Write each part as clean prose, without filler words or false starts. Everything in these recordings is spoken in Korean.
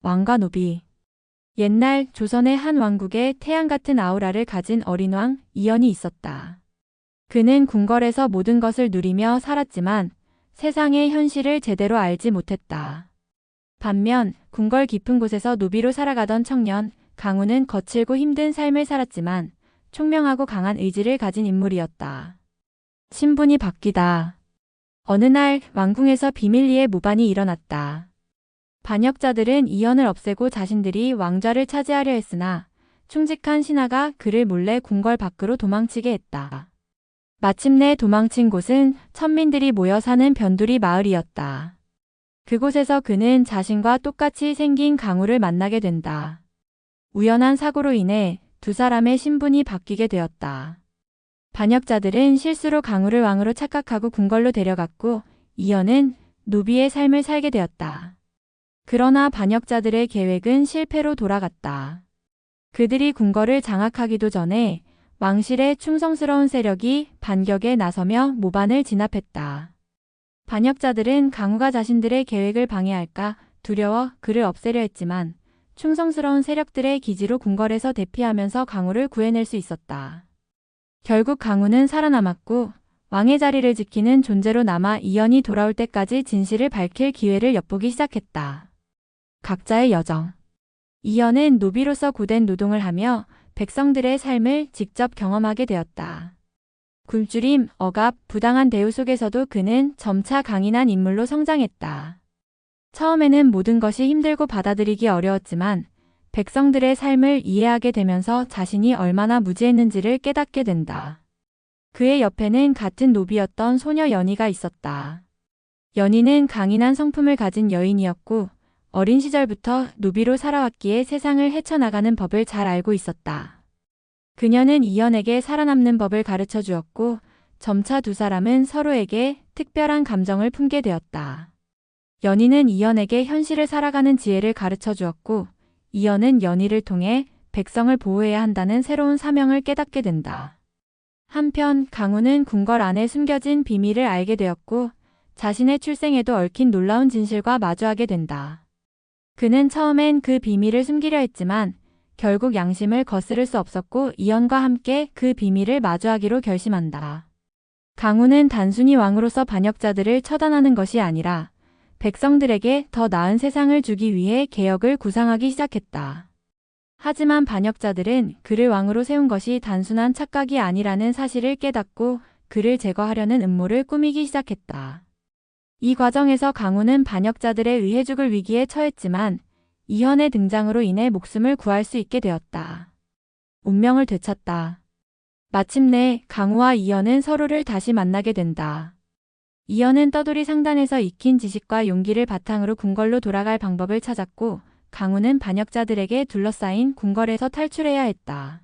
왕과 노비. 옛날 조선의 한 왕국에 태양 같은 아우라를 가진 어린 왕 이연이 있었다. 그는 궁궐에서 모든 것을 누리며 살았지만 세상의 현실을 제대로 알지 못했다. 반면 궁궐 깊은 곳에서 노비로 살아가던 청년 강우는 거칠고 힘든 삶을 살았지만 총명하고 강한 의지를 가진 인물이었다. 신분이 바뀌다. 어느 날 왕궁에서 비밀리에 모반이 일어났다. 반역자들은 이연을 없애고 자신들이 왕좌를 차지하려 했으나 충직한 신하가 그를 몰래 궁궐 밖으로 도망치게 했다. 마침내 도망친 곳은 천민들이 모여 사는 변두리 마을이었다. 그곳에서 그는 자신과 똑같이 생긴 강우를 만나게 된다. 우연한 사고로 인해 두 사람의 신분이 바뀌게 되었다. 반역자들은 실수로 강우를 왕으로 착각하고 궁궐로 데려갔고 이연은 노비의 삶을 살게 되었다. 그러나 반역자들의 계획은 실패로 돌아갔다. 그들이 궁궐을 장악하기도 전에 왕실의 충성스러운 세력이 반격에 나서며 모반을 진압했다. 반역자들은 강우가 자신들의 계획을 방해할까 두려워 그를 없애려 했지만 충성스러운 세력들의 기지로 궁궐에서 대피하면서 강우를 구해낼 수 있었다. 결국 강우는 살아남았고 왕의 자리를 지키는 존재로 남아 이연이 돌아올 때까지 진실을 밝힐 기회를 엿보기 시작했다. 각자의 여정. 이연은 노비로서 고된 노동을 하며 백성들의 삶을 직접 경험하게 되었다. 굶주림, 억압, 부당한 대우 속에서도 그는 점차 강인한 인물로 성장했다. 처음에는 모든 것이 힘들고 받아들이기 어려웠지만 백성들의 삶을 이해하게 되면서 자신이 얼마나 무지했는지를 깨닫게 된다. 그의 옆에는 같은 노비였던 소녀 연희가 있었다. 연희는 강인한 성품을 가진 여인이었고 어린 시절부터 노비로 살아왔기에 세상을 헤쳐나가는 법을 잘 알고 있었다. 그녀는 이연에게 살아남는 법을 가르쳐 주었고 점차 두 사람은 서로에게 특별한 감정을 품게 되었다. 연희는 이연에게 현실을 살아가는 지혜를 가르쳐 주었고 이연은 연희를 통해 백성을 보호해야 한다는 새로운 사명을 깨닫게 된다. 한편 강우는 궁궐 안에 숨겨진 비밀을 알게 되었고 자신의 출생에도 얽힌 놀라운 진실과 마주하게 된다. 그는 처음엔 그 비밀을 숨기려 했지만 결국 양심을 거스를 수 없었고 이연과 함께 그 비밀을 마주하기로 결심한다. 강우는 단순히 왕으로서 반역자들을 처단하는 것이 아니라 백성들에게 더 나은 세상을 주기 위해 개혁을 구상하기 시작했다. 하지만 반역자들은 그를 왕으로 세운 것이 단순한 착각이 아니라는 사실을 깨닫고 그를 제거하려는 음모를 꾸미기 시작했다. 이 과정에서 강우는 반역자들에 의해 죽을 위기에 처했지만 이연의 등장으로 인해 목숨을 구할 수 있게 되었다. 운명을 되찾다. 마침내 강우와 이연은 서로를 다시 만나게 된다. 이연은 떠돌이 상단에서 익힌 지식과 용기를 바탕으로 궁궐로 돌아갈 방법을 찾았고 강우는 반역자들에게 둘러싸인 궁궐에서 탈출해야 했다.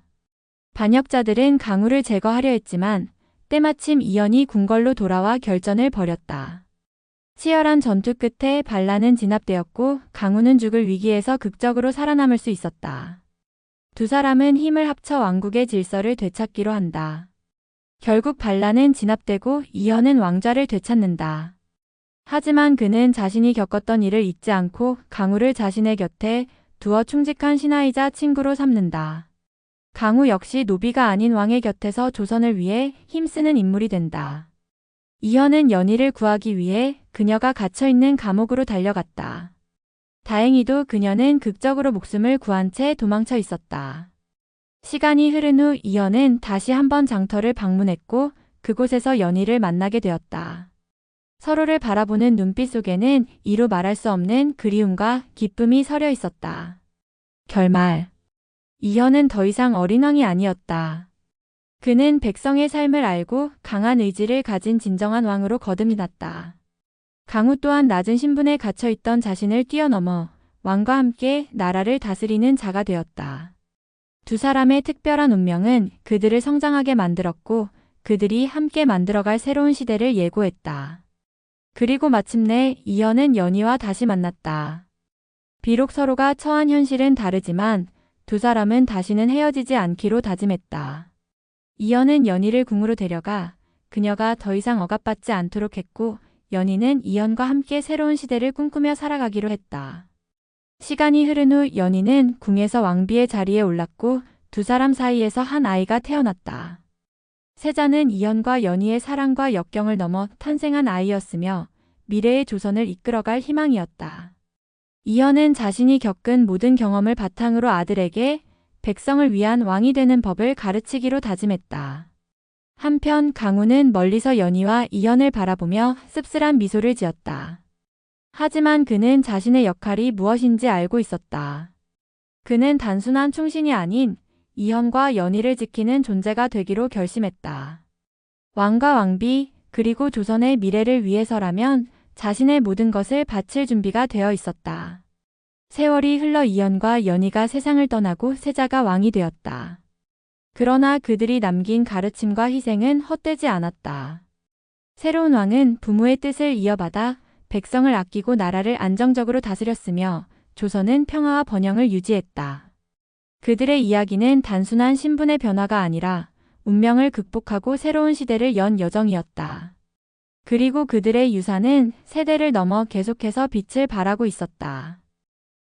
반역자들은 강우를 제거하려 했지만 때마침 이연이 궁궐로 돌아와 결전을 벌였다. 치열한 전투 끝에 반란은 진압되었고 강우는 죽을 위기에서 극적으로 살아남을 수 있었다. 두 사람은 힘을 합쳐 왕국의 질서를 되찾기로 한다. 결국 반란은 진압되고 이연은 왕좌를 되찾는다. 하지만 그는 자신이 겪었던 일을 잊지 않고 강우를 자신의 곁에 두어 충직한 신하이자 친구로 삼는다. 강우 역시 노비가 아닌 왕의 곁에서 조선을 위해 힘쓰는 인물이 된다. 이연은 연희를 구하기 위해 그녀가 갇혀있는 감옥으로 달려갔다. 다행히도 그녀는 극적으로 목숨을 구한 채 도망쳐 있었다. 시간이 흐른 후 이연은 다시 한번 장터를 방문했고 그곳에서 연희를 만나게 되었다. 서로를 바라보는 눈빛 속에는 이루 말할 수 없는 그리움과 기쁨이 서려 있었다. 결말. 이연은 더 이상 어린 왕이 아니었다. 그는 백성의 삶을 알고 강한 의지를 가진 진정한 왕으로 거듭났다. 강우 또한 낮은 신분에 갇혀있던 자신을 뛰어넘어 왕과 함께 나라를 다스리는 자가 되었다. 두 사람의 특별한 운명은 그들을 성장하게 만들었고 그들이 함께 만들어갈 새로운 시대를 예고했다. 그리고 마침내 이연은 연희와 다시 만났다. 비록 서로가 처한 현실은 다르지만 두 사람은 다시는 헤어지지 않기로 다짐했다. 이연은 연희를 궁으로 데려가 그녀가 더 이상 억압받지 않도록 했고 연희는 이연과 함께 새로운 시대를 꿈꾸며 살아가기로 했다. 시간이 흐른 후 연희는 궁에서 왕비의 자리에 올랐고 두 사람 사이에서 한 아이가 태어났다. 세자는 이현과 연희의 사랑과 역경을 넘어 탄생한 아이였으며 미래의 조선을 이끌어갈 희망이었다. 이현은 자신이 겪은 모든 경험을 바탕으로 아들에게 백성을 위한 왕이 되는 법을 가르치기로 다짐했다. 한편 강우는 멀리서 연희와 이현을 바라보며 씁쓸한 미소를 지었다. 하지만 그는 자신의 역할이 무엇인지 알고 있었다. 그는 단순한 충신이 아닌 이현과 연희를 지키는 존재가 되기로 결심했다. 왕과 왕비 그리고 조선의 미래를 위해서라면 자신의 모든 것을 바칠 준비가 되어 있었다. 세월이 흘러 이현과 연희가 세상을 떠나고 세자가 왕이 되었다. 그러나 그들이 남긴 가르침과 희생은 헛되지 않았다. 새로운 왕은 부모의 뜻을 이어받아 백성을 아끼고 나라를 안정적으로 다스렸으며 조선은 평화와 번영을 유지했다. 그들의 이야기는 단순한 신분의 변화가 아니라 운명을 극복하고 새로운 시대를 연 여정이었다. 그리고 그들의 유산은 세대를 넘어 계속해서 빛을 발하고 있었다.